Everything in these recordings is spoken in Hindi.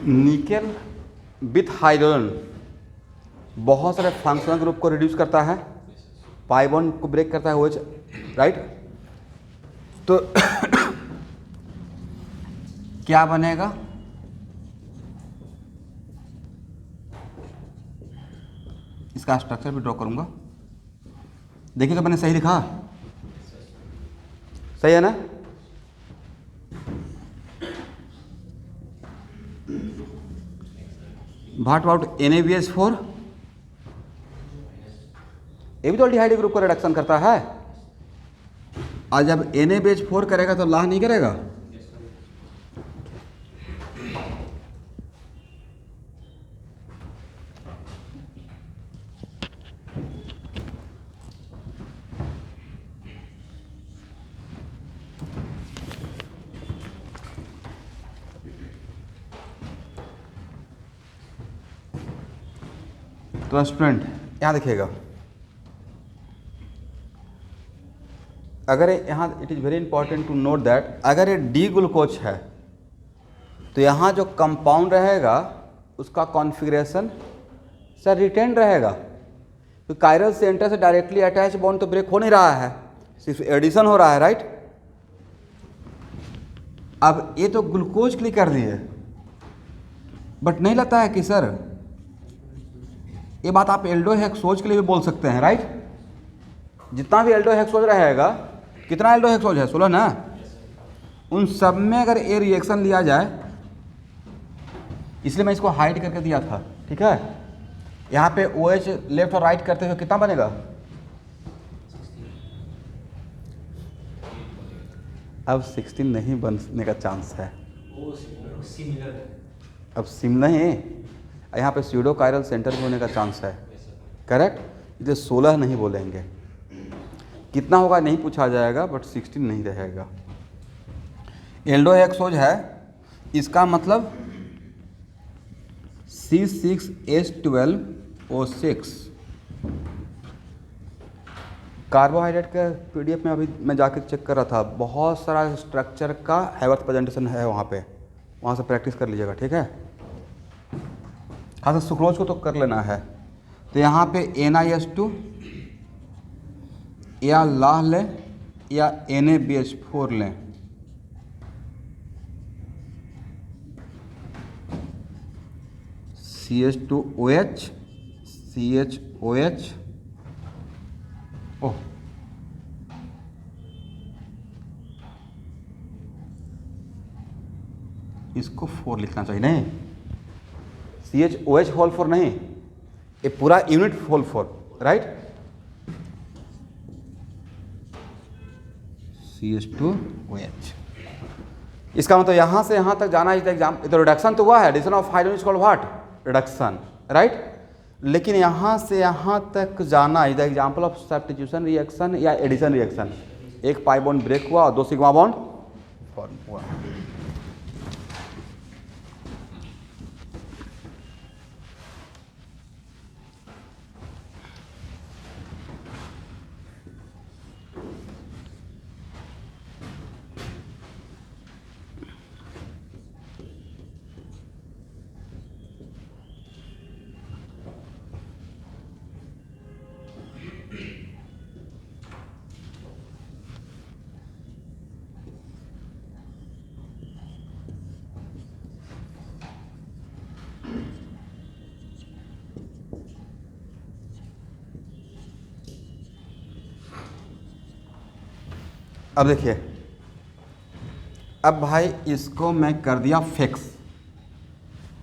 निकेल विथ हाइड्रोजन बहुत सारे फंक्शनल ग्रुप को रिड्यूस करता है, पाई बॉन्ड को ब्रेक करता है OH, राइट। तो क्या बनेगा, इसका स्ट्रक्चर भी ड्रॉ करूंगा। देखिए तो मैंने सही लिखा, सही है ना। व्हाट अबाउट NaBH4, ये भी तो एल्डिहाइड ग्रुप को रिडक्शन करता है। और जब NaBH4 करेगा तो लाह नहीं करेगा। तो स्टूडेंट यहाँ देखिएगा, अगर यहाँ it is very important to note that अगर ये डी ग्लूकोज है तो यहाँ जो कंपाउंड रहेगा उसका कॉन्फ़िगरेशन सर रिटेन रहेगा, तो कायरल सेंटर से डायरेक्टली अटैच बॉन्ड तो ब्रेक हो नहीं रहा है, सिर्फ एडिशन हो रहा है, राइट। अब ये तो ग्लूकोज के लिए कर दिए, बट नहीं लगता है कि सर ये बात आप एल्डोहेक्सोज के लिए भी बोल सकते हैं, राइट। जितना भी एल्डोहेक्सोज रहेगा, कितना एल्डोहेक्सोज है, 16 ना, उन सब में अगर ये रिएक्शन लिया जाए, इसलिए मैं इसको हाइड करके दिया था, ठीक है। यहाँ पे OH लेफ्ट और राइट करते हुए कितना बनेगा, अब 16 नहीं बनने का चांस है, अब सिम नहीं, यहाँ पे स्यूडो कायरल सेंटर भी होने का चांस है, करेक्ट। इसे 16 नहीं बोलेंगे, कितना होगा नहीं पूछा जाएगा, बट 16 नहीं रहेगा। एल्डोहेक्सोज है, इसका मतलब C6H12O6। कार्बोहाइड्रेट के PDF में अभी मैं जाकर चेक कर रहा था, बहुत सारा स्ट्रक्चर का हैवर्थ प्रेजेंटेशन है वहाँ से प्रैक्टिस कर लीजिएगा, ठीक है। हाँ, तो सुक्रोज को तो कर लेना है, तो यहाँ पे NiS2 या लाह लें या NaBH4 लें, CH2OH CHOH, ओह इसको 4 लिखना चाहिए, नहीं CHOH होल 4 नहीं, ये पूरा यूनिट होल 4, राइट। CH2OH, इसका मतलब यहाँ से यहाँ तक जाना इज एग्जाम, तो रिडक्शन तो हुआ है, addition of hydrogen is called what, reduction, right. लेकिन यहाँ से यहाँ तक जाना is the example of substitution reaction या एडिशन रिएक्शन, एक पाई बॉन्ड ब्रेक हुआ और 2 सिग्मा बॉन्ड फॉर्म हुआ। अब देखिए, अब भाई इसको मैं कर दिया फिक्स,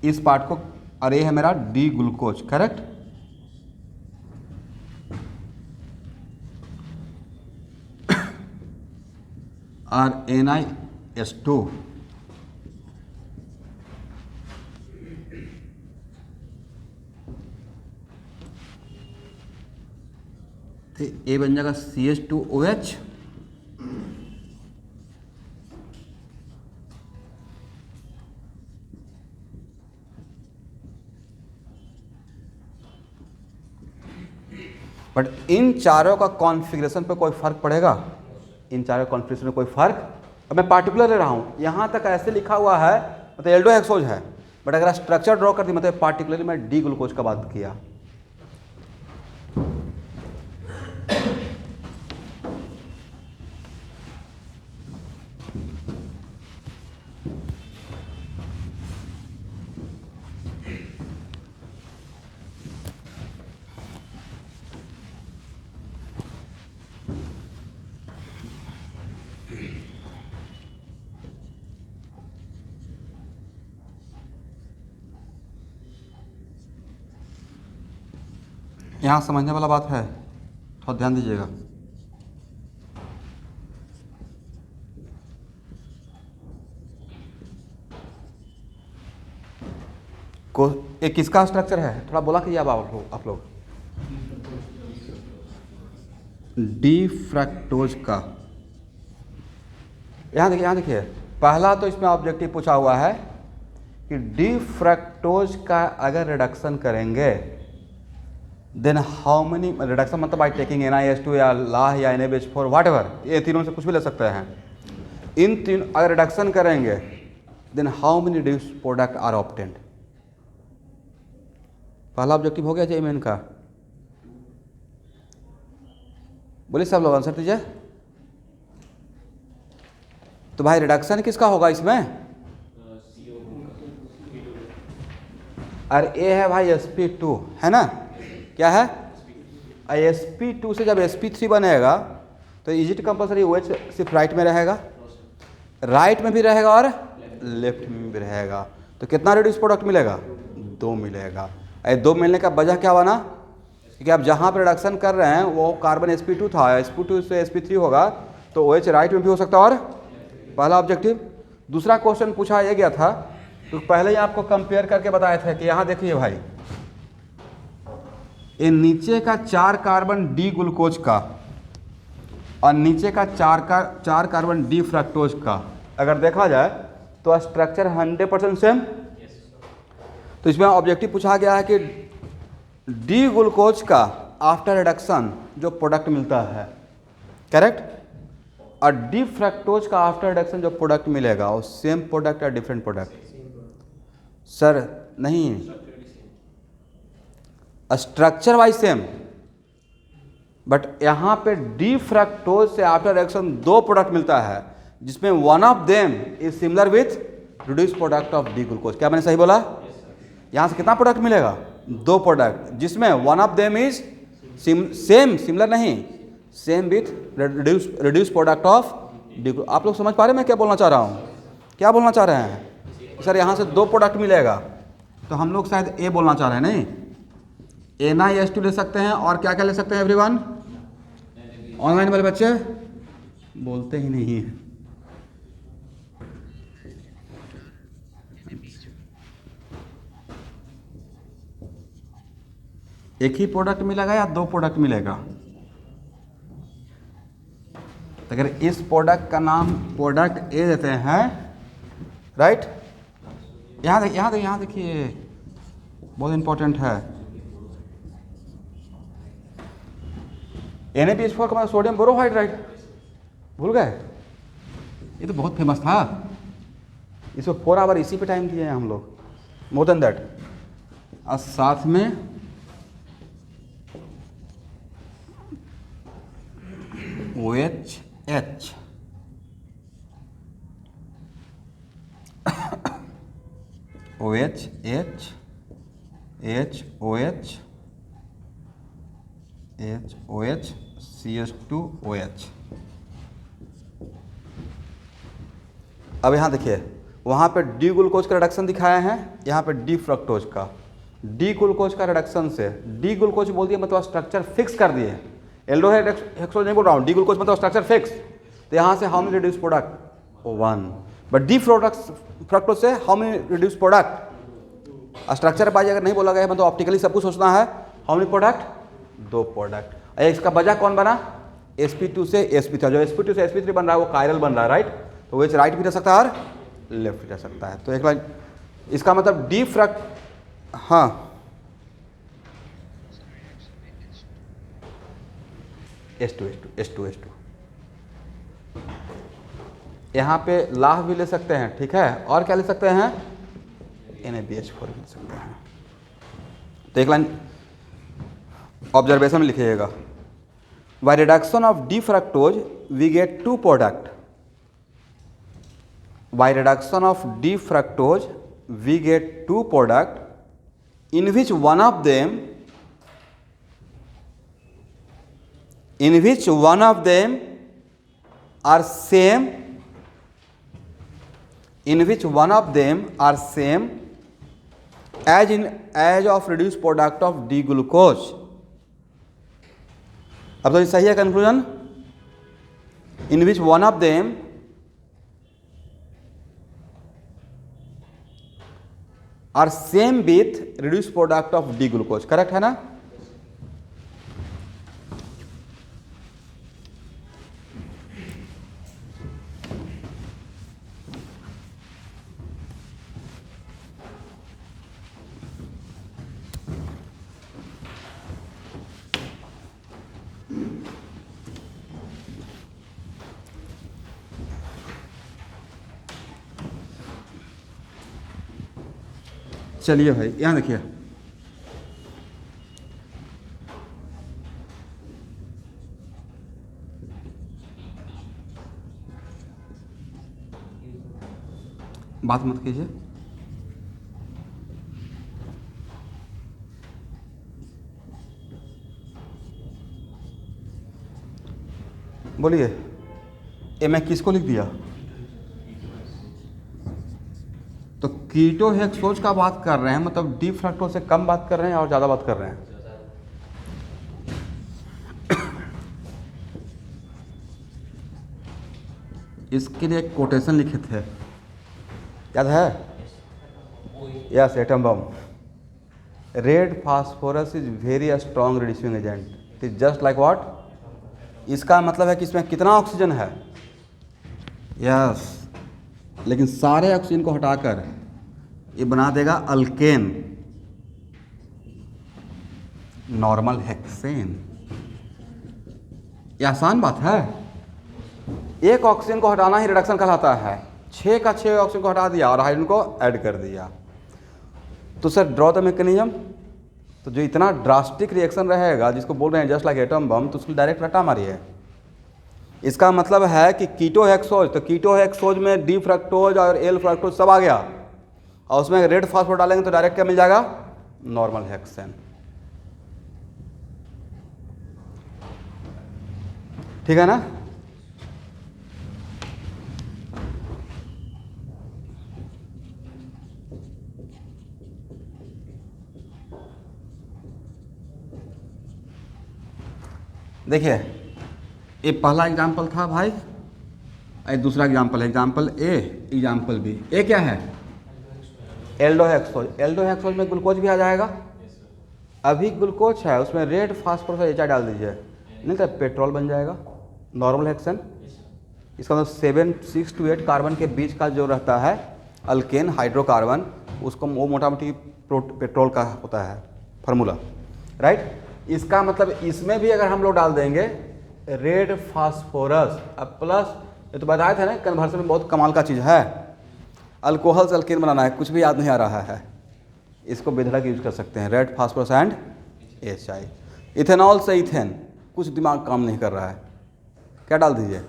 इस पार्ट को, और ये है मेरा डी ग्लूकोज, करेक्ट। और NiS2 तो ये बन जाएगा CH2OH, बट इन चारों का कॉन्फ़िगरेशन पे कोई फ़र्क पड़ेगा, इन चारों कॉन्फ़िगरेशन में कोई फ़र्क, अब मैं पार्टिकुलर ले रहा हूँ, यहाँ तक ऐसे लिखा हुआ है मतलब एल्डोहेक्सोज है, बट अगर स्ट्रक्चर ड्रॉ कर दी, मतलब पार्टिकुलरली मैं डी ग्लूकोज का बात किया। यहाँ समझने वाला बात है, थोड़ा ध्यान दीजिएगा। को एक किसका स्ट्रक्चर है, थोड़ा बोला कि अब आप लोग डी फ्रक्टोज का। यहाँ देखिए पहला तो इसमें ऑब्जेक्टिव पूछा हुआ है कि डी फ्रक्टोज का अगर रिडक्शन करेंगे देन हाउ मेनी, रिडक्शन मतलब बाई टेकिंग NiH2 या लाह या NaBH4 व्हाटएवर, ये तीनों से कुछ भी ले सकते हैं। इन तीन अगर रिडक्शन करेंगे then how many reduce product are obtained. पहला ऑब्जेक्टिव हो गया जेईमेन का। बोलिए सब लोग आंसर दीजिए। तो भाई रिडक्शन किसका होगा इसमें? और ए है भाई sp2, है ना, क्या है sp2 से जब sp3 बनेगा तो इज इट कंपल्सरी OH सिर्फ राइट में रहेगा, राइट में भी रहेगा और लेफ्ट में भी रहेगा। तो कितना रिड्यूस प्रोडक्ट मिलेगा? 2 मिलेगा। दो मिलने का वजह क्या बना? क्योंकि आप जहाँ पर रिडक्शन कर रहे हैं वो कार्बन sp2 था, sp2 से sp3 होगा तो OH राइट में भी हो सकता है। और पहला ऑब्जेक्टिव। दूसरा क्वेश्चन पूछा यह गया था, तो पहले ही आपको कंपेयर करके बताया था कि यहाँ देखिए भाई, ये नीचे का 4 कार्बन डी ग्लूकोज का और नीचे का 4 कार्बन डी फ्रक्टोज का अगर देखा जाए तो स्ट्रक्चर 100% सेम। तो इसमें ऑब्जेक्टिव पूछा गया है कि डी ग्लूकोज का आफ्टर रिडक्शन जो प्रोडक्ट मिलता है, करेक्ट, और डी फ्रक्टोज का आफ्टर रिडक्शन जो प्रोडक्ट मिलेगा वो सेम प्रोडक्ट या डिफरेंट प्रोडक्ट? सर नहीं, स्ट्रक्चर वाइज सेम, बट यहाँ पे डी फ्रक्टोज से आफ्टर रिडक्शन 2 प्रोडक्ट मिलता है जिसमें one of them is similar with reduce product of D glucose. क्या मैंने सही बोला? यहाँ से कितना प्रोडक्ट मिलेगा? 2 प्रोडक्ट जिसमें one of them is same, similar नहीं, same with reduce product of D. आप लोग समझ पा रहे हैं मैं क्या बोलना चाह रहा हूँ? क्या बोलना चाह रहे हैं सर? यहाँ से 2 प्रोडक्ट मिलेगा तो हम लोग शायद ए बोलना चाह रहे हैं, नहीं NiH2 ले सकते हैं और क्या क्या ले सकते हैं एवरीवन? ऑनलाइन वाले बच्चे बोलते ही नहीं है। एक ही प्रोडक्ट मिलेगा या 2 प्रोडक्ट मिलेगा? तो अगर इस प्रोडक्ट का नाम प्रोडक्ट ए देते हैं, राइट, यहाँ देखिए बहुत इंपॉर्टेंट है। NaBH4 का मतलब सोडियम बोरोहाइड्राइड, भूल गए? ये तो बहुत फेमस था, इसको 4 आवर इसी पे टाइम दिए हैं हम लोग, मोर देन दैट। और साथ में OH CH2OH। अब यहाँ देखिए वहाँ पे डी ग्लूकोज का रिडक्शन दिखाया है, यहाँ पे डी फ्रक्टोज का। डी ग्लूकोज का रिडक्शन से, डी ग्लूकोज बोल दिए मतलब स्ट्रक्चर फिक्स कर दिए, एल्डोहाइड नहीं बोल रहा हूँ, डी ग्लूकोज मतलब स्ट्रक्चर फिक्स। तो यहाँ से how many reduce product? 1। But D fructose से how many reduce product? Structure by अगर नहीं बोला गया है मतलब ऑप्टिकली सब कुछ सोचना है। How many product? 2 प्रोडक्ट। इसका वजह कौन बना? sp2 से sp3। जो sp2 से sp3 बन रहा है वो कायरल बन रहा है, राइट, तो वो राइट भी रह सकता है और लेफ्ट भी रह सकता है। तो एक लाइन इसका मतलब डी फ्रक्ट, हाँ H2 यहाँ पे लाह भी ले सकते हैं, ठीक है, और क्या ले सकते हैं? NaBH4 लिख सकते हैं। तो एक लाइन ऑब्जर्वेशन में लिखिएगा, by reduction of D fructose we get two product, by reduction of D fructose we get two product in which one of them are same, in which one of them are same as of reduced product of D glucose। अब तो ये सही है conclusion, in which one of them are same with reduced product of D glucose, correct है ना। चलिए भाई यहाँ देखिए, बात मत कीजिए। बोलिए, ये मैं किसको लिख दिया? तो कीटो हेक्सोज का बात कर रहे हैं, मतलब डी फ्रक्टोज से कम बात कर रहे हैं और ज़्यादा बात कर रहे हैं? इसके लिए एक कोटेशन लिखे थे, याद है? Yes, atom bomb. Red phosphorus is very strong reducing agent, it is just like what. इसका मतलब है कि इसमें कितना ऑक्सीजन है? यस, लेकिन सारे ऑक्सीजन को हटाकर ये बना देगा अल्केन, नॉर्मल हेक्सेन। ये आसान बात है, एक ऑक्सीजन को हटाना ही रिडक्शन कहलाता है। 6 का 6 ऑक्सीजन को हटा दिया और हाइड्रोजन को ऐड कर दिया। तो सर ड्रॉ द मैकेनिज्म, तो जो इतना ड्रास्टिक रिएक्शन रहेगा जिसको बोल रहे हैं जस्ट लाइक एटम बम, तो उसको डायरेक्ट रटा मारिए। इसका मतलब है कि कीटो हेक्सोज, तो कीटो हेक्सोज में डी फ्रक्टोज और एल फ्रक्टोज सब आ गया, और उसमें रेड फास्फोर डालेंगे तो डायरेक्ट क्या मिल जाएगा? Normal hexane. ठीक है ना। देखिए, ये पहला एग्जाम्पल था भाई, ये दूसरा एग्जाम्पल है, एग्जाम्पल ए, एग्जाम्पल बी। ए क्या है? एल्डोहेक्सोज। एल्डोहेक्सोज में ग्लूकोज भी आ जाएगा। अभी ग्लूकोज है, उसमें रेड फास्फोरस एच डाल दीजिए, नहीं तो पेट्रोल बन जाएगा, नॉर्मल हेक्सेन। इसका मतलब 6 to 8 कार्बन के बीच का जो रहता है अल्केन हाइड्रोकार्बन, उसको वो मोटा मोटी पेट्रोल का होता है फार्मूला, राइट। इसका मतलब इसमें भी अगर हम लोग डाल देंगे रेड फास्फोरस अब प्लस, ये तो बताए थे ना कन्वर्सन में बहुत कमाल का चीज़ है, अल्कोहल से अल्केन बनाना है, कुछ भी याद नहीं आ रहा है, इसको बेधड़क यूज कर सकते हैं, red phosphorus and HI। Ethanol से इथेन, कुछ दिमाग काम नहीं कर रहा है, क्या डाल दीजिए,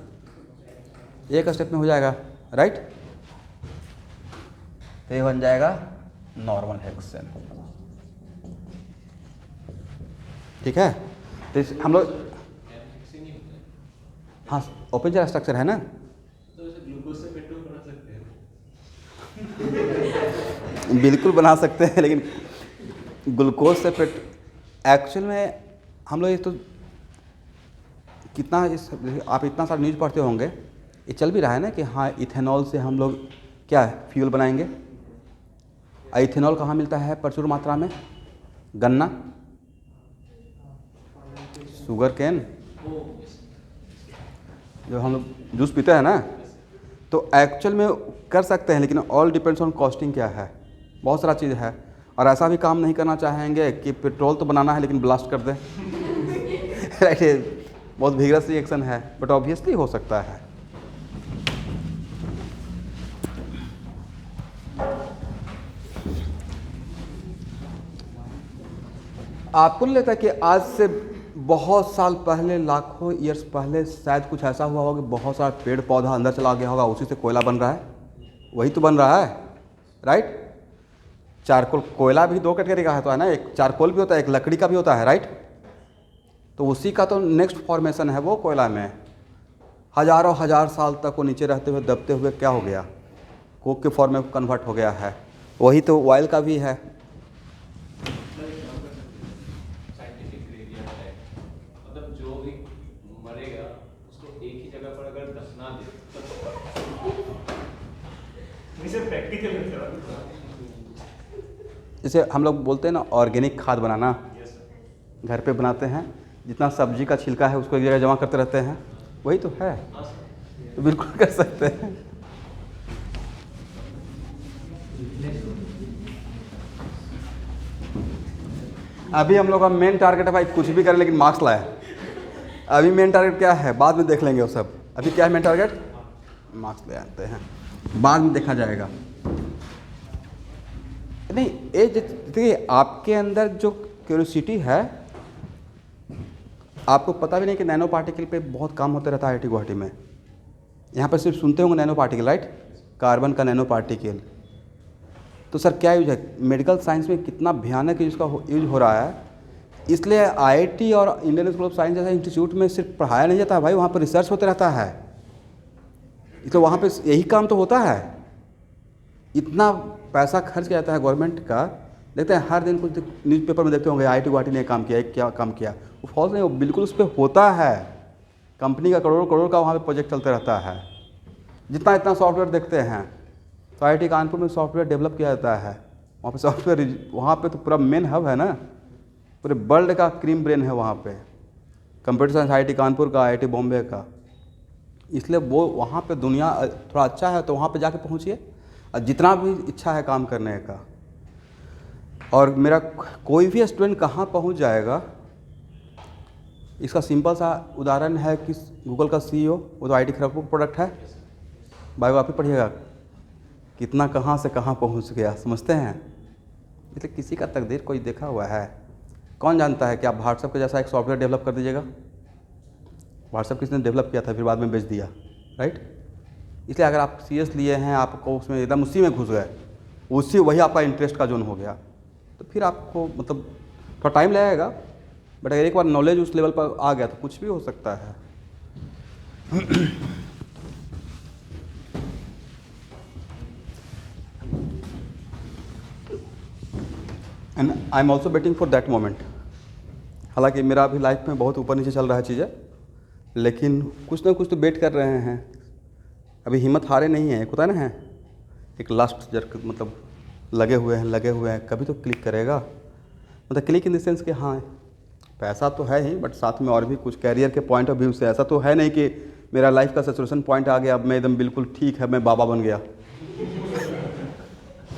एक स्टेप में हो जाएगा, राइट। तो ये बन जाएगा नॉर्मल हेक्सेन। ठीक है, तो हम लोग, हाँ ओपन चेयर स्ट्रक्चर है ना, तो इसे ग्लूकोज से पेट्रोल बना सकते हैं। बिल्कुल बना सकते हैं, लेकिन ग्लूकोज से एक्चुअल में हम लोग ये तो कितना आप इतना सारा न्यूज़ पढ़ते होंगे, ये चल भी रहा है ना कि हाँ इथेनॉल से हम लोग क्या फ्यूल बनाएंगे। इथेनॉल कहाँ मिलता है प्रचुर मात्रा में? गन्ना, शुगर केन, जो हम लोग जूस पीते हैं ना, तो एक्चुअल में कर सकते हैं, लेकिन ऑल डिपेंड्स ऑन कॉस्टिंग क्या है, बहुत सारा चीज़ है। और ऐसा भी काम नहीं करना चाहेंगे कि पेट्रोल तो बनाना है लेकिन ब्लास्ट कर दें राइट, बहुत vigorous रिएक्शन है, बट ऑब्वियसली हो सकता है। आपको नहीं लगता कि आज से बहुत साल पहले, लाखों ईयर्स पहले शायद कुछ ऐसा हुआ होगा कि बहुत सारा पेड़ पौधा अंदर चला गया होगा, उसी से कोयला बन रहा है? वही तो बन रहा है, राइट? चारकोल, कोयला भी दो कैटेगरी का है तो है ना, एक चारकोल भी होता है, एक लकड़ी का भी होता है, राइट? तो उसी का तो नेक्स्ट फॉर्मेशन है वो कोयला में। हजारों हजार साल तक वो नीचे रहते हुए दबते हुए क्या हो गया, कोक के फॉर्म में कन्वर्ट हो गया है। वही तो ऑयल का भी है। साइंटिफिक ग्रेवियर्ड है, मतलब जो भी मरेगा उसको एक ही जगह पर अगर दफना दे तो प्रैक्टिकल जैसे हम लोग बोलते हैं ना ऑर्गेनिक खाद बनाना, घर पे बनाते हैं, जितना सब्जी का छिलका है उसको एक जगह जमा करते रहते हैं, वही तो है। तो बिल्कुल कर सकते हैं। अभी हम लोग का मेन टारगेट है भाई कुछ भी करें लेकिन मार्क्स लाए। अभी मेन टारगेट क्या है, बाद में देख लेंगे वो सब। अभी क्या है मेन टारगेट, मार्क्स ले आते हैं, बाद में देखा जाएगा। नहीं, ये देखिए आपके अंदर जो क्यूरियोसिटी है, आपको पता भी नहीं कि नैनो पार्टिकल पे बहुत काम होता रहता है IIT गुवाहाटी में। यहाँ पर सिर्फ सुनते होंगे नैनो पार्टिकल, राइट? कार्बन का नैनो पार्टिकल। तो सर क्या यूज है, मेडिकल साइंस में कितना भयानक इसका यूज हो रहा है। इसलिए IIT और इंडियन स्कूल ऑफ साइंस जैसे इंस्टीट्यूट में सिर्फ पढ़ाया नहीं जाता है भाई, वहाँ पर रिसर्च होते रहता है। तो वहाँ पे यही काम तो होता है। इतना पैसा खर्च किया जाता है गवर्नमेंट का। देखते हैं हर दिन कुछ न्यूज़पेपर में देखते होंगे IIT गुवाहाटी ने काम किया, क्या काम किया। वो फॉल्स नहीं, वो बिल्कुल उस पर होता है। कंपनी का करोड़ों करोड़ का वहाँ पे प्रोजेक्ट चलते रहता है। जितना इतना सॉफ्टवेयर देखते हैं तो IIT कानपुर में सॉफ्टवेयर डेवलप किया जाता है। वहाँ पे सॉफ्टवेयर, वहाँ पे तो पूरा मेन हब है ना, पूरे वर्ल्ड का क्रीम ब्रेन है वहाँ पे। कंप्यूटर साइंस IIT कानपुर का, IIT बॉम्बे का। इसलिए वो वहाँ पे दुनिया थोड़ा अच्छा है तो वहाँ पे जाके पहुँचिए, और जितना भी इच्छा है काम करने का। और मेरा कोई भी स्टूडेंट कहाँ पहुँच जाएगा, इसका सिंपल सा उदाहरण है कि गूगल का CEO वो तो IIT खड़गपुर प्रोडक्ट है। बायोग्राफी पढ़िएगा, कितना कहाँ से कहाँ पहुँच गया, समझते हैं? इसलिए किसी का तकदीर कोई देखा हुआ है, कौन जानता है कि आप व्हाट्सएप के जैसा एक सॉफ्टवेयर डेवलप कर दीजिएगा। व्हाट्सएप किसने डेवलप किया था फिर बाद में बेच दिया, राइट? इसलिए अगर आप CS लिए हैं, आपको उसमें एकदम उसी में घुस गए, वही आपका इंटरेस्ट का जोन हो गया, तो फिर आपको मतलब थोड़ा टाइम लगेगा, बट अगर एक बार नॉलेज उस लेवल पर आ गया तो कुछ भी हो सकता है। And I am also waiting for that moment. हालांकि मेरा अभी लाइफ में बहुत ऊपर नीचे चल रहा है चीज़ें, लेकिन कुछ ना कुछ तो वेट कर रहे हैं। अभी हिम्मत हारे नहीं है, एक होता है ना, है एक लास्ट जर्क, मतलब लगे हुए हैं, कभी तो क्लिक करेगा। मतलब क्लिक इन द सेंस कि हाँ पैसा तो है ही, बट साथ में और भी कुछ कैरियर के पॉइंट ऑफ व्यू से ऐसा तो है नहीं कि मेरा लाइफ का सैचुरेशन पॉइंट आ गया, अब मैं एकदम बिल्कुल ठीक है, मैं बाबा बन गया।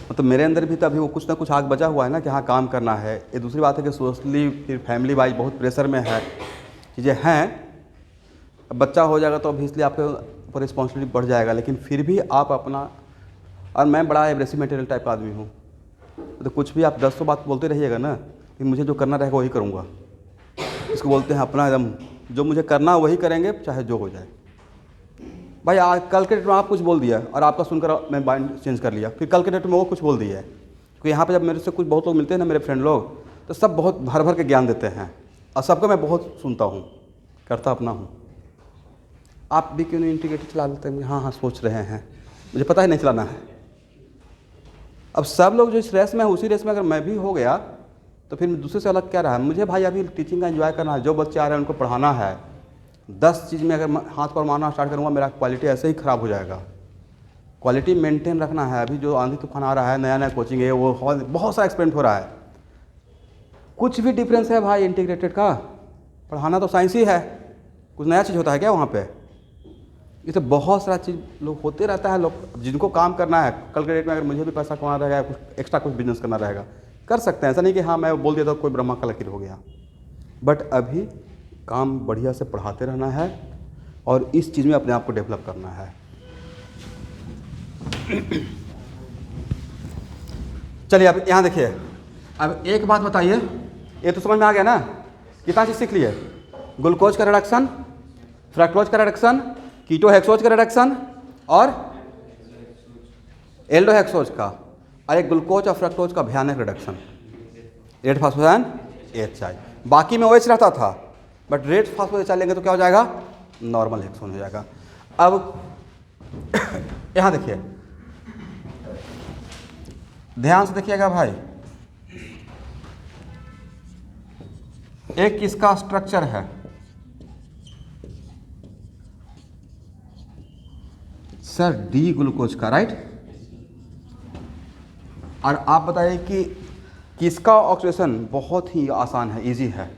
मतलब मेरे अंदर भी तो अभी वो कुछ ना कुछ आग बचा हुआ है ना कि हाँ काम करना है। ये दूसरी बात है कि सोशली फिर फैमिली वाइज बहुत प्रेशर में है, चीज़ें हैं। अब बच्चा हो जाएगा तो ऑब्वियसली आपके ऊपर रिस्पॉन्सिबिलिटी बढ़ जाएगा, लेकिन फिर भी आप अपना, और मैं बड़ा एब्रेसिव मटेरियल टाइप का आदमी हूँ, तो कुछ भी आप 100 बात बोलते रहिएगा ना, फिर मुझे जो करना रहेगा वही करूँगा। इसको बोलते हैं अपना एकदम, जो मुझे करना वही करेंगे चाहे जो हो जाए। भाई आज कल के डेट में आप कुछ बोल दिया और आपका सुनकर मैं माइंड चेंज कर लिया, फिर कल के डेट में वो कुछ बोल दिया है। क्योंकि यहाँ पे जब मेरे से कुछ बहुत लोग मिलते हैं ना, मेरे फ्रेंड लोग, तो सब बहुत भर भर के ज्ञान देते हैं, और सबको मैं बहुत सुनता हूँ, करता अपना हूँ। आप भी क्यों नहीं इंटीग्रेटेड चला लेते हैं? हाँ सोच रहे हैं, मुझे पता है नहीं चलाना है। अब सब लोग जो इस रेस में है, उसी रेस में अगर मैं भी हो गया तो फिर दूसरे से अलग क्या रहा। मुझे भाई अभी टीचिंग का एंजॉय करना है, जो बच्चे आ रहे हैं उनको पढ़ाना है। 10 चीज़ में अगर हाथ पर मारना स्टार्ट करूँगा, मेरा क्वालिटी ऐसे ही ख़राब हो जाएगा। क्वालिटी मेंटेन रखना है। अभी जो आंधी तूफान आ रहा है, नया नया कोचिंग है, वो बहुत सारा एक्सपेरिमेंट हो रहा है। कुछ भी डिफरेंस है भाई इंटीग्रेटेड का, पढ़ाना तो साइंस ही है, कुछ नया चीज़ होता है क्या वहाँ पे? इसे बहुत सारा चीज़ लोग होते रहता है। लोग जिनको काम करना है, कल के डेट में अगर मुझे भी पैसा कमाना रहेगा, कुछ एक्स्ट्रा कुछ बिजनेस करना रहेगा, कर सकते हैं। ऐसा नहीं कि हाँ मैं बोल दिया तो कोई ब्रह्मा का लकीर हो गया। बट अभी काम बढ़िया से पढ़ाते रहना है और इस चीज़ में अपने आप को डेवलप करना है। चलिए अब यहाँ देखिए, अब एक बात बताइए, ये तो समझ में आ गया ना, कितना चीज़ सीख लिए, ग्लूकोज का रिडक्शन, फ्रक्टोज का रिडक्शन, कीटोहेक्सोज का रिडक्शन और एल्डोहेक्सोज का, और एक ग्लूकोज और फ्रक्टोज का भयानक रिडक्शन, रेड फास्फोराइल AHI। बाकी में OH रहता था, बट रेड फास्फोराइल लेंगे तो क्या हो जाएगा, नॉर्मल हेक्सोन हो जाएगा। अब यहाँ देखिए, ध्यान से देखिएगा भाई, एक किसका स्ट्रक्चर है, सर डी ग्लूकोज का, राइट। और आप बताइए कि किसका ऑक्सीडेशन बहुत ही आसान है, इजी है,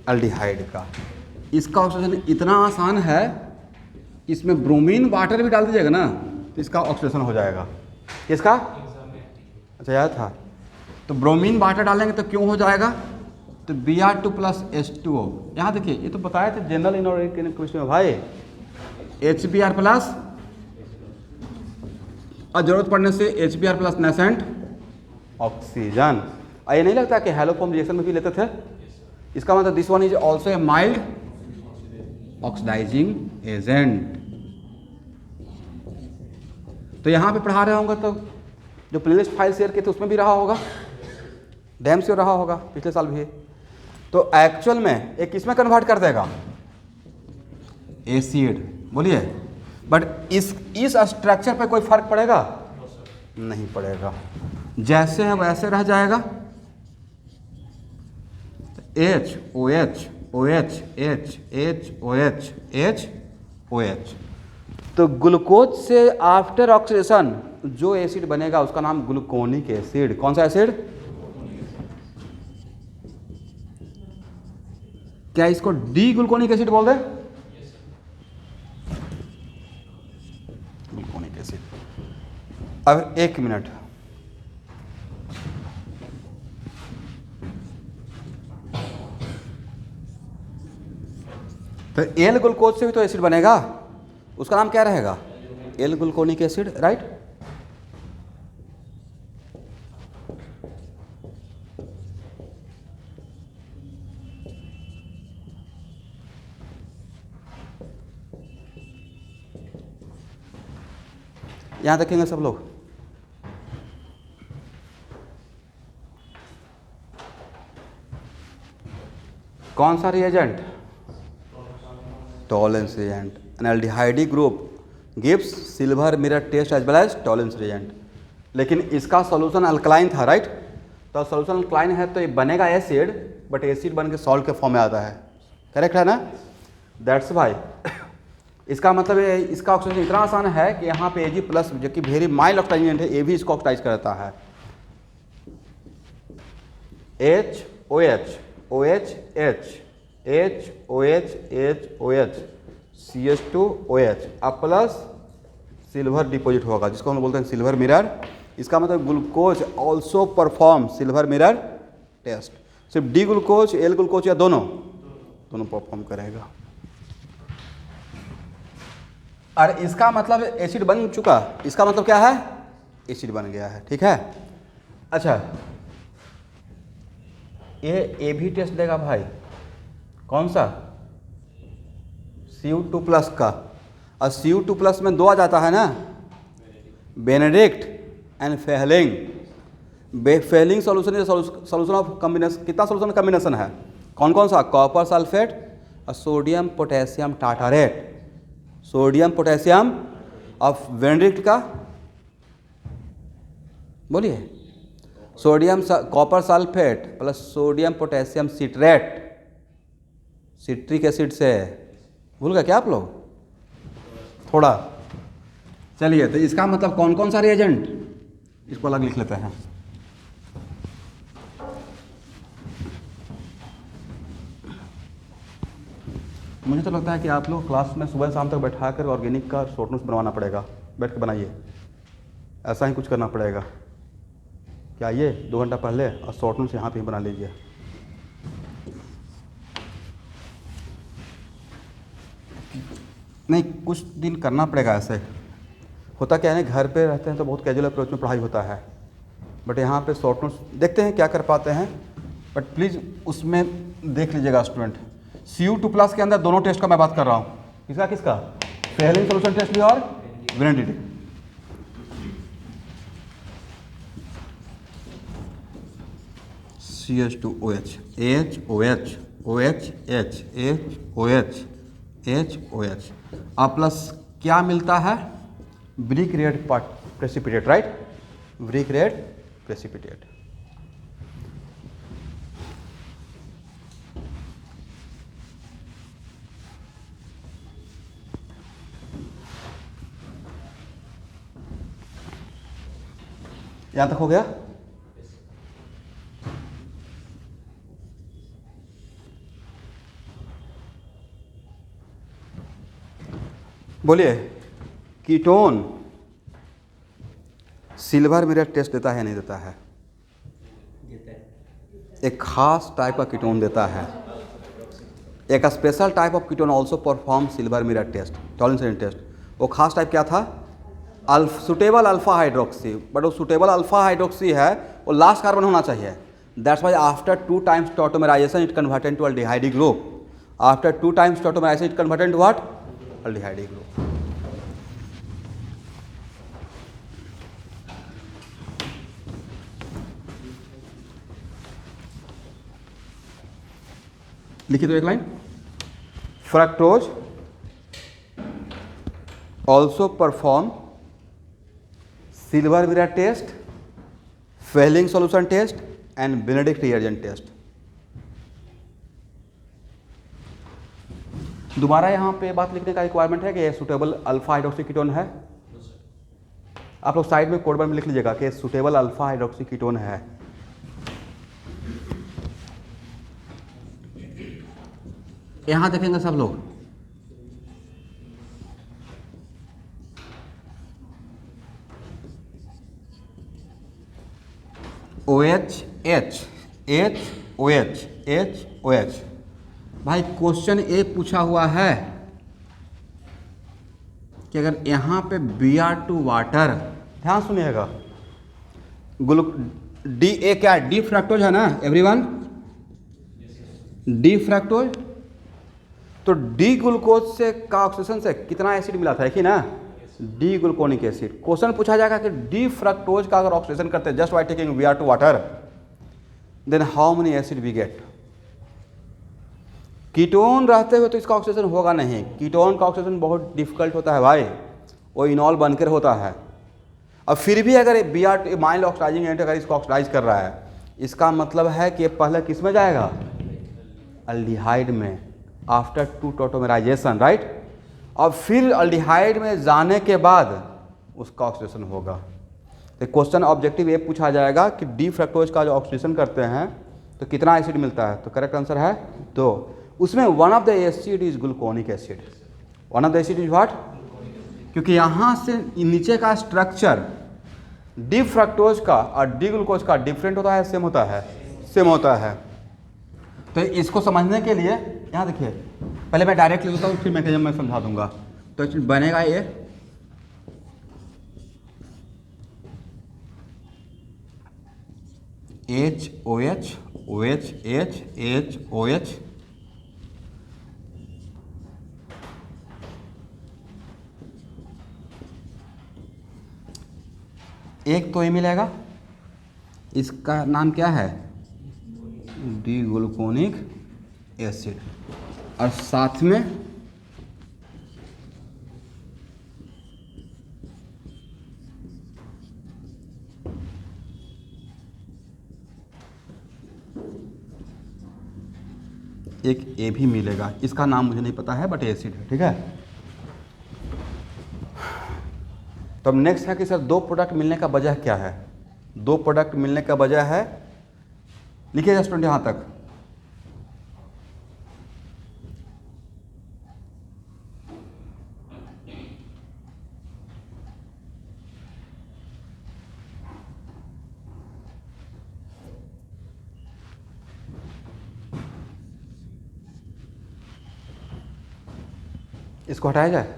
एल्डिहाइड का। इसका ऑक्सीडेशन इतना आसान है, इसमें ब्रोमीन वाटर भी डाल दीजिएगा ना तो इसका ऑक्सीडेशन हो जाएगा। किसका, अच्छा याद था, तो ब्रोमीन वाटर डालेंगे तो क्यों हो जाएगा, तो Br2 + H2O। यहाँ देखिए, ये तो बताया था जनरल इनऑर्गेनिक केमिस्ट्री में भाई, HBr+ और जरूरत पड़ने से HBr+ नेसेंट ऑक्सीजन। और ये नहीं लगता कि हेलोफॉर्म रिएक्शन में भी लेते थे, इसका मतलब this one is also a mild oxidising agent. तो यहाँ पे पढ़ा रहे होंगे तो जो प्लेलिस्ट फाइल शेयर की थी उसमें भी रहा होगा, डैम से रहा होगा पिछले साल भी। तो एक्चुअल में एक किसमें कन्वर्ट कर देगा, एसिड, बोलिए। बट इस स्ट्रक्चर पे कोई फर्क पड़ेगा, नहीं पड़ेगा, जैसे है वैसे रह जाएगा। H OH OH H H OH H OH। तो ग्लूकोज से आफ्टर ऑक्सीडेशन जो एसिड बनेगा उसका नाम ग्लूकोनिक एसिड। कौन सा एसिड, क्या इसको डी ग्लूकोनिक एसिड बोल दे, ग्लूकोनिक एसिड। अब एक मिनट, तो एल ग्लूकोज से भी तो एसिड बनेगा, उसका नाम क्या रहेगा, एल ग्लूकोनिक एसिड, राइट। यहां देखेंगे सब लोग, कौन सा reagent, Tollens reagent. An aldehydic group gives silver mirror test as well as Tollens reagent. लेकिन इसका सॉल्यूशन अल्कलाइन था, राइट। तो सॉल्यूशन अल्कलाइन है तो ये बनेगा एसिड, बट एसिड बन के सॉल्ट के फॉर्म में आता है, करेक्ट है ना। दैट्स वाई इसका मतलब ये, इसका ऑक्सीजन इतना आसान है कि यहाँ पे Ag+ जो कि वेरी माइल्ड ऑक्सीडेंट है, ये भी इसको ऑक्सीडाइज करता है। H OH OH H H OH H OH CH2 OH अब प्लस सिल्वर डिपॉजिट होगा, जिसको हम बोलते हैं सिल्वर मिरर। इसका मतलब glucose also perform silver mirror test. सिर्फ डी ग्लूकोज, एल ग्लूकोज या दोनों परफॉर्म करेगा। और इसका मतलब एसिड बन चुका, इसका मतलब क्या है, एसिड बन गया है, ठीक है। अच्छा, ये भी टेस्ट देगा भाई, कौन सा, Cu2+ का। और Cu2+ में 2 आ जाता है ना, Benedict and Fehling. Fehling solution solution of combination, कितना सॉल्यूशन कॉम्बिनेशन है, कौन कौन सा, कॉपर सल्फेट और sodium potassium tartrate. Sodium potassium of Benedict का, बोलिए, sodium copper sulphate plus sodium potassium citrate, citric acid से, भूल गए क्या आप लोग थोड़ा। चलिए, तो इसका मतलब कौन कौन सा रिएजेंट, इसको अलग लिख लेते हैं। मुझे तो लगता है कि आप लोग क्लास में सुबह शाम तक बैठा कर ऑर्गेनिक का शॉर्ट नोट्स बनवाना पड़ेगा, बैठ के बनाइए, ऐसा ही कुछ करना पड़ेगा। क्या आइए 2 घंटा पहले और शॉर्ट नोट्स यहाँ पे ही बना लीजिए। नहीं, कुछ दिन करना पड़ेगा ऐसे। होता क्या है, घर पे रहते हैं तो बहुत कैजुअल अप्रोच में पढ़ाई होता है, बट यहाँ पे शॉर्ट नोट्स देखते हैं क्या कर पाते हैं, बट प्लीज़ उसमें देख लीजिएगा स्टूडेंट, Cu2+ के अंदर दोनों टेस्ट का मैं बात कर रहा हूँ। किसका किसका? फेलिंग सोल्यूशन टेस्ट भी और वेनेडिटी। CH2OH, HOH, OH, H, HOH, HOH और प्लस क्या मिलता है? Brick red precipitate, right? Brick red precipitate. यहां तक हो गया? बोलिए, कीटोन सिल्वर मिरर टेस्ट देता है नहीं देता है? एक खास टाइप का कीटोन देता है। एक special type of ketone also perform silver mirror test, Tollens test. वो खास टाइप क्या था? Suitable alpha hydroxy. बट वो सुटेबल अल्फा हाइड्रोक्सी है, वो लास्ट कार्बन होना चाहिए। That's why after 2 times tautomerization it convert into aldehyde group. After 2 times tautomerization it convert into what? Aldehyde group. लिखिए तो एक line, fructose also perform silver mirror test, Fehling solution test and Benedict reagent test. दोबारा यहाँ पे बात लिखने का रिक्वायरमेंट है कि सुटेबल अल्फा हाइड्रोक्सी कीटोन है। आप लोग साइड में कोड में लिख लीजिएगा कि सुटेबल अल्फा हाइड्रोक्सी कीटोन है। यहां देखेंगे सब लोग, OH, H, H, OH, H, OH। भाई क्वेश्चन ए पूछा हुआ है कि अगर यहाँ पे Br2 वाटर, ध्यान सुनिएगा, डी ए क्या है? डी फ्रक्टोज है ना एवरीवन? D fructose. तो डी ग्लूकोज से का ऑक्सीजन से कितना एसिड मिला था? एक ही ना, डी ग्लूकोनिक एसिड। क्वेश्चन पूछा जाएगा कि डी फ्रक्टोज का अगर ऑक्सीजन करते हैं just by taking Br2 water, then how many acid we get? Ketone रहते हुए तो इसका ऑक्सीजन होगा नहीं। कीटोन का ऑक्सीजन बहुत डिफिकल्ट होता है भाई, वो इनॉल बनकर होता है। अब फिर भी अगर Br2 माइल्ड ऑक्सीडाइजिंग एजेंट अगर इसको ऑक्सीडाइज कर रहा है, इसका मतलब है कि पहले किस में जाएगा? अल्डिहाइड में, आफ्टर 2 टॉटोमेराइजेशन, राइट? और फिर अल्डिहाइड में जाने के बाद उसका ऑक्सीडेशन होगा। तो क्वेश्चन ऑब्जेक्टिव ये पूछा जाएगा कि डी फ्रक्टोज का जो ऑक्सीडेशन करते हैं तो कितना एसिड मिलता है? तो करेक्ट आंसर है 2। उसमें one of the acid is gluconic acid. One of the acid is what? क्योंकि यहाँ से नीचे का स्ट्रक्चर डी फ्रक्टोज का और डी ग्लूकोज का डिफरेंट होता है, सेम होता है? सेम होता है। तो इसको समझने के लिए यहाँ देखिए, पहले मैं डायरेक्ट लिख देता हूँ, फिर मैकेनिज्म में समझा दूंगा। तो बनेगा ये HOH, OH, H, H, OH, एक तो ये मिलेगा, इसका नाम क्या है? D gluconic acid. और साथ में एक ए भी मिलेगा, इसका नाम मुझे नहीं पता है बट एसिड है, ठीक है? तो अब नेक्स्ट है कि सर 2 प्रोडक्ट मिलने का वजह क्या है? 2 प्रोडक्ट मिलने का वजह है, लिखिएगा स्टूडेंट यहाँ तक, इसको हटाया जाए।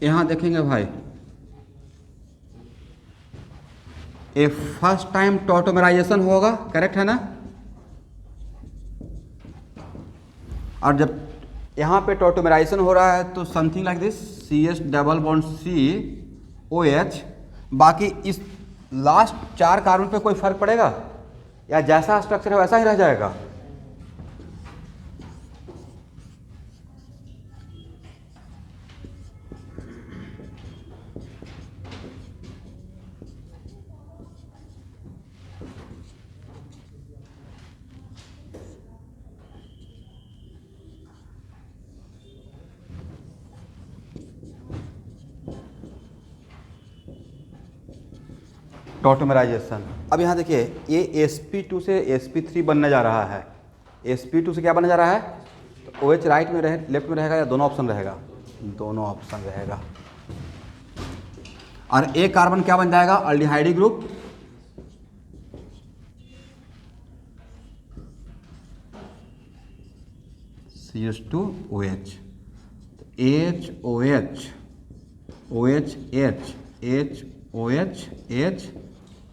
यहाँ देखेंगे भाई, ये फर्स्ट टाइम टॉटोमराइजेशन होगा, करेक्ट है ना। और जब यहाँ पे टॉटोमराइजेशन हो रहा है तो something like this, CH double bond COH। बाकी इस लास्ट 4 कार्बन पे कोई फर्क पड़ेगा या जैसा स्ट्रक्चर है वैसा ही रह जाएगा? टॉटोमराइजेशन। अब यहाँ देखिए, ये sp2 से sp3 बनने जा रहा है। sp2 से क्या बनने जा रहा है? तो OH राइट में रहे, लेफ्ट में रहेगा या दोनों ऑप्शन रहेगा? दोनों ऑप्शन रहेगा। और एक कार्बन क्या बन जाएगा? Aldehydic group. CH2OH, HOH, OH, H, OH, H,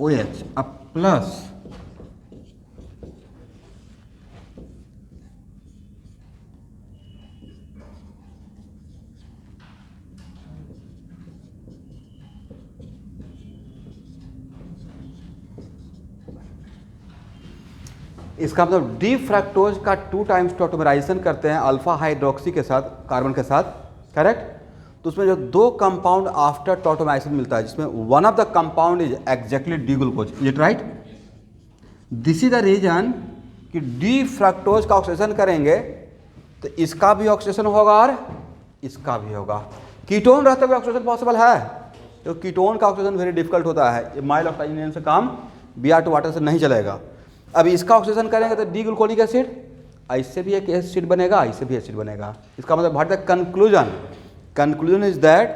OH, अब प्लस इसका मतलब डी फ्रक्टोज का 2 टाइम्स टॉटोमराइजेशन करते हैं अल्फा हाइड्रोक्सी के साथ, कार्बन के साथ, करेक्ट। तो उसमें जो 2 कंपाउंड आफ्टर टॉटोमराइजेशन मिलता है, जिसमें one of the compound is exactly D glucose, is it right? This is the reason कि डी फ्रक्टोज का ऑक्सीडेशन करेंगे तो इसका भी ऑक्सीडेशन होगा और इसका भी होगा। कीटोन रहते हुए ऑक्सीडेशन पॉसिबल है, तो कीटोन का ऑक्सीडेशन वेरी डिफिकल्ट होता है, ये माइल ऑक्सीजन से काम Br2 वाटर से नहीं चलेगा। अब इसका ऑक्सीडेशन करेंगे तो डी ग्लूकोनिक एसिड, इससे भी एक एसिड बनेगा, इससे भी एसिड बनेगा। इसका मतलब what the conclusion is that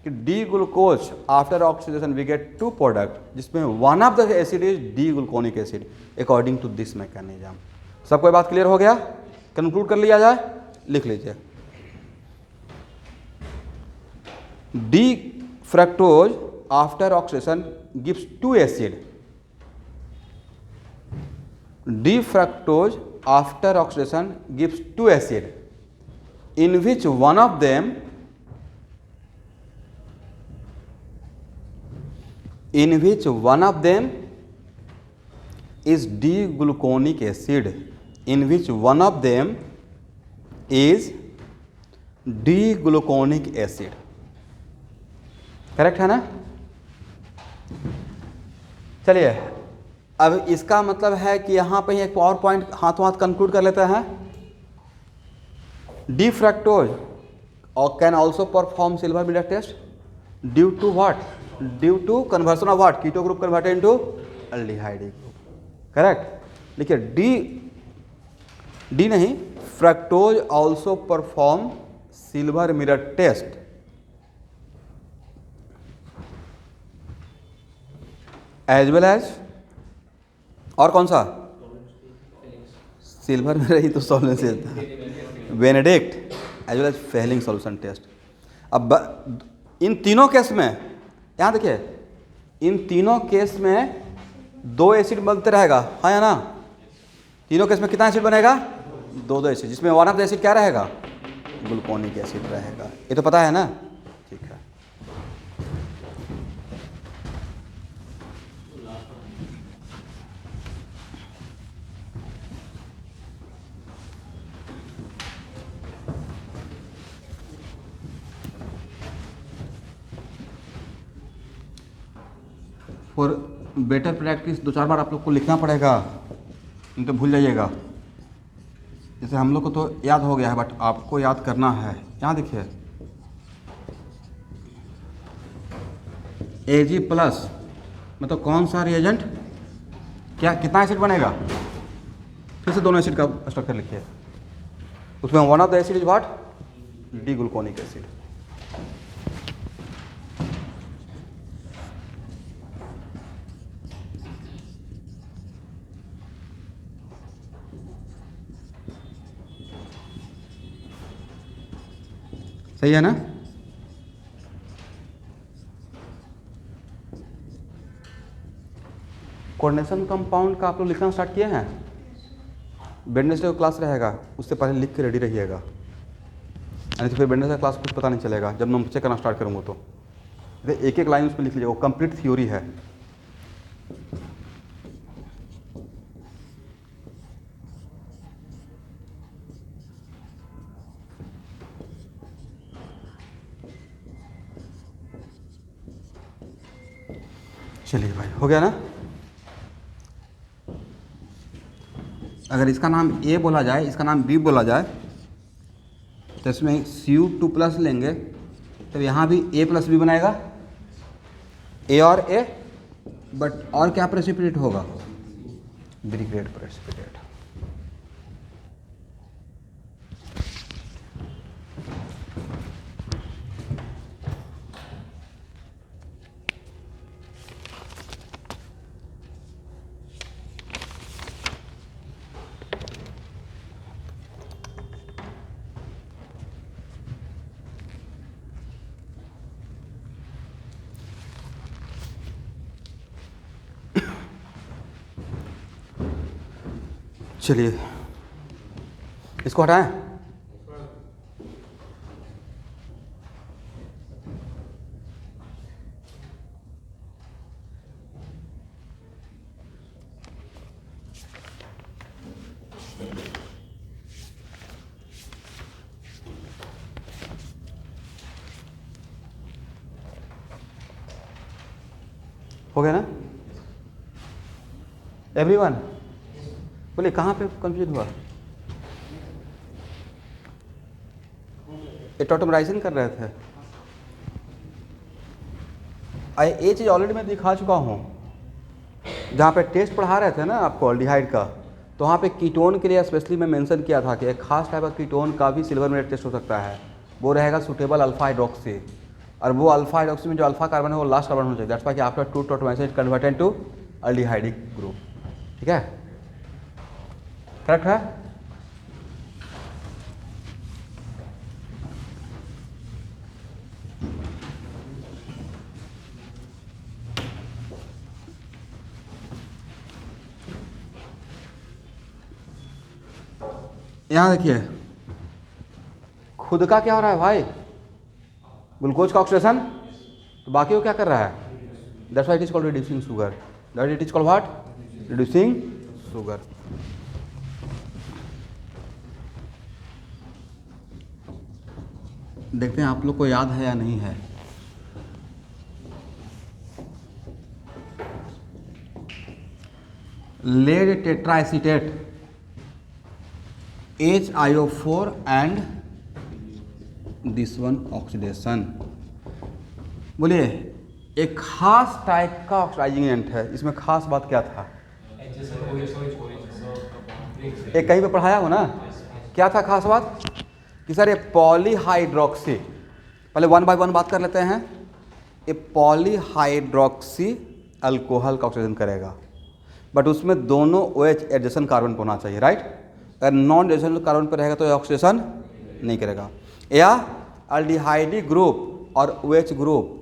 कि D glucose after oxidation we get 2 product, जिसमें one of the acid is D gluconic acid according to this mechanism. सब कोई बात क्लियर हो गया? कंक्लूड कर लिया जाए, लिख लीजिए। D fructose after oxidation gives 2 acid. D fructose after oxidation gives 2 acid, in which one of them is D-gluconic acid, in which one of them is D-gluconic acid, correct है ना? चलिए, अब इसका मतलब है कि यहाँ पे एक पावर पॉइंट हाथों हाथ कंक्लूड कर लेते हैं। डी फ्रक्टोज और can also perform silver mirror test due to what? Due to conversion of what? Keto group converted into aldehydic group, correct. देखिए डी नहीं, fructose also perform silver mirror test as well as, और कौन सा? सिल्वर में रही तो solvent Benedict as well as Fehling solution test. अब इन तीनों केस में, यहाँ देखिए, इन तीनों केस में 2 एसिड बनते रहेगा, हाँ या ना? तीनों केस में कितना एसिड बनेगा? 2 एसिड, जिसमें वन ऑफ द एसिड क्या रहेगा? ग्लूकोनिक एसिड रहेगा। ये तो पता है ना? ठीक है। फॉर बेटर प्रैक्टिस 2-4 बार आप लोग को लिखना पड़ेगा, नहीं तो भूल जाइएगा। जैसे हम लोग को तो याद हो गया है, बट आपको याद करना है। यहाँ देखिए, Ag प्लस मतलब कौन सा रिएजेंट, क्या कितना एसिड बनेगा? फिर से दोनों एसिड का स्ट्रक्चर लिखिए। उसमें one of the acid is what? D gluconic acid. सही है ना? कोऑर्डिनेशन कंपाउंड का आप लोग लिखना स्टार्ट किए हैं? वेडनेसडे का क्लास रहेगा, उससे पहले लिख के रेडी रहिएगा, नहीं तो फिर वेडनेसडे का क्लास कुछ पता नहीं चलेगा जब मैं चेक करना स्टार्ट करूँगा। तो एक एक लाइन उसमें लिख लीजिए, वो कंप्लीट थ्योरी है। चलिए भाई, हो गया ना? अगर इसका नाम ए बोला जाए, इसका नाम बी बोला जाए, तो इसमें Cu2 प्लस लेंगे तो यहाँ भी A प्लस बी बनाएगा, ए और ए, बट और क्या प्रेसिपिटेट होगा? B grade precipitate. चलिए इसको हटाएं। हो गया ना एवरीवन? बोले कहाँ पे कंफ्यूज हुआ? ये टॉटमराइजेशन कर रहे थे। ये चीज़ ऑलरेडी मैं दिखा चुका हूँ, जहाँ पे टेस्ट पढ़ा रहे थे ना आपको अल्डिहाइड का, तो वहाँ पे कीटोन के लिए स्पेशली मैं मेंशन किया था कि एक खास टाइप का कीटोन का भी सिल्वर में टेस्ट हो सकता है, वो रहेगा सुटेबल अल्फा हाइड्रोक्सी। और वो अल्फा हाइड्रोक्सी में जो अल्फा कार्बन है वो लास्ट कार्बन होना चाहिए, दैट्स व्हाई कि after 2 tautomerization it converted to aldehydic group. ठीक है, करेक्ट है? यहाँ देखिए खुद का क्या हो रहा है भाई, ग्लूकोज का ऑक्सीडेशन, तो बाकी वो क्या कर रहा है? That's why it is called reducing sugar, that it is called what? Reducing sugar. देखते हैं आप लोग को याद है या नहीं है। Lead tetraacetate HiO4 and this one oxidation. बोलिए एक खास टाइप का ऑक्सीडाइजिंग एजेंट है, इसमें खास बात क्या था? एक कहीं पे पढ़ाया हो ना, क्या था खास बात? कि सर ये पॉलीहाइड्रोक्सी, पहले 1 बाय 1 बात कर लेते हैं। ये पॉलीहाइड्रोक्सी अल्कोहल का ऑक्सीजन करेगा, बट उसमें दोनों OH एडजेसेंट कार्बन पर होना चाहिए, राइट? अगर नॉन एडजेसेंट कार्बन पर रहेगा तो ये ऑक्सीडेशन नहीं करेगा। या अल्डिहाइडिक ग्रुप और OH group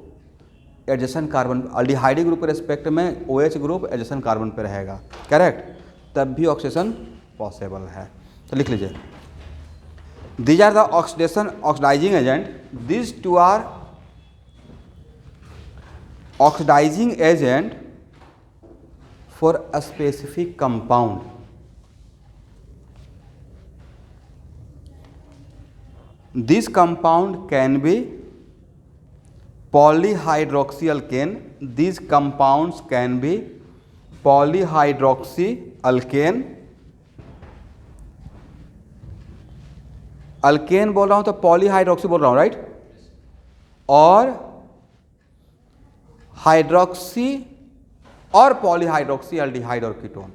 adjacent carbon, aldehydic group के रेस्पेक्ट में OH ग्रुप एडजेसेंट कार्बन पर रहेगा, करेक्ट? तब भी ऑक्सीडेशन पॉसिबल है। तो लिख लीजिए, these are the oxidizing agent, these two are oxidizing agent for a specific compound. This compound can be polyhydroxyalkane, these compounds can be polyhydroxyalkane, alkane बोल रहा हूं तो पॉलीहाइड्रोक्सी बोल रहा हूं, राइट? और हाइड्रोक्सी और पॉलीहाइड्रोक्सी एल्डिहाइड और कीटोन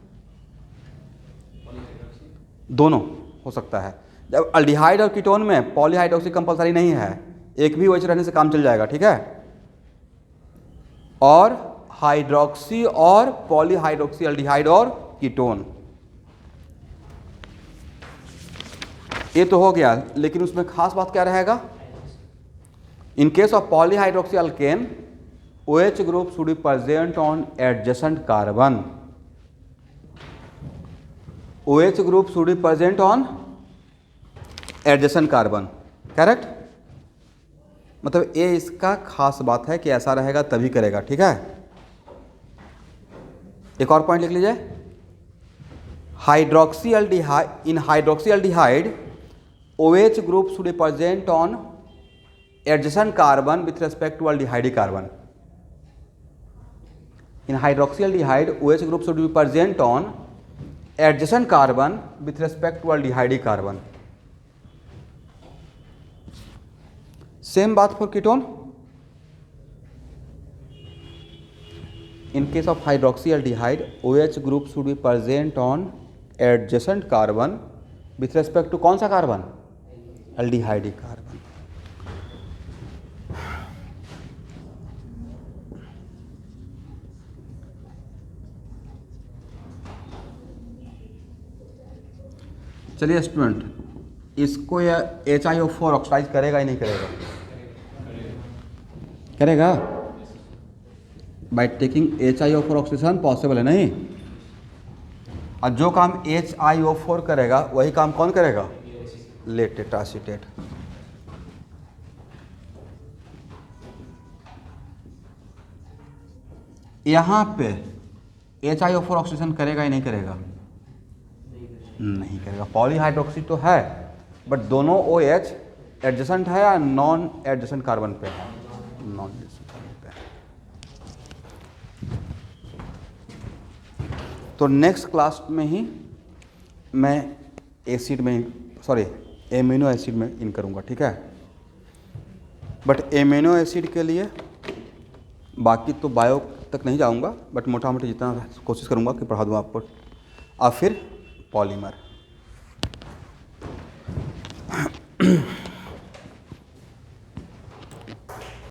दोनों हो सकता है। जब एल्डिहाइड और कीटोन में पॉलीहाइड्रोक्सी कंपलसरी नहीं है, एक भी OH रहने से काम चल जाएगा, ठीक है? और हाइड्रोक्सी और पॉलीहाइड्रोक्सी एल्डिहाइड और कीटोन, ये तो हो गया। लेकिन उसमें खास बात क्या रहेगा? In case of polyhydroxy alkane OH group should be present on adjacent carbon, OH group should be present on adjacent carbon, correct. मतलब ये इसका खास बात है कि ऐसा रहेगा तभी करेगा, ठीक है। एक और पॉइंट लिख लीजिए, हाइड्रोक्सील्डिहाइड, इन हाइड्रोक्सील्डिहाइड OH group should be present on adjacent carbon with respect to aldehyde carbon. In hydroxyaldehyde, OH group should be present on adjacent carbon with respect to aldehyde carbon. Same baat for ketone. In case of hydroxyaldehyde, OH group should be present on adjacent carbon with respect to कौन सा कार्बन? aldehyde carbon. चलिए स्टूडेंट, इसको या HiO4 ऑक्साइड करेगा ही नहीं करेगा? करेगा। By taking HiO4 oxidation possible है, नहीं। और जो काम HiO4 करेगा वही काम कौन करेगा? Latest acetate. यहाँ पे HiO4 ऑक्सीडेशन करेगा ही नहीं करेगा? नहीं करेगा। पॉलीहाइड्रोक्सी तो है, बट दोनों OH एडजेसेंट है या नॉन एडजेसेंट कार्बन पे है? नॉन एडजेसेंट कार्बन पे है। तो नेक्स्ट क्लास में ही मैं एसिड में, सॉरी एमिनो एसिड में इन करूँगा, ठीक है। बट एमिनो एसिड के लिए बाकी तो बायो तक नहीं जाऊँगा, बट मोटा मोटी जितना कोशिश करूँगा कि पढ़ा दूँ आपको। और फिर पॉलीमर।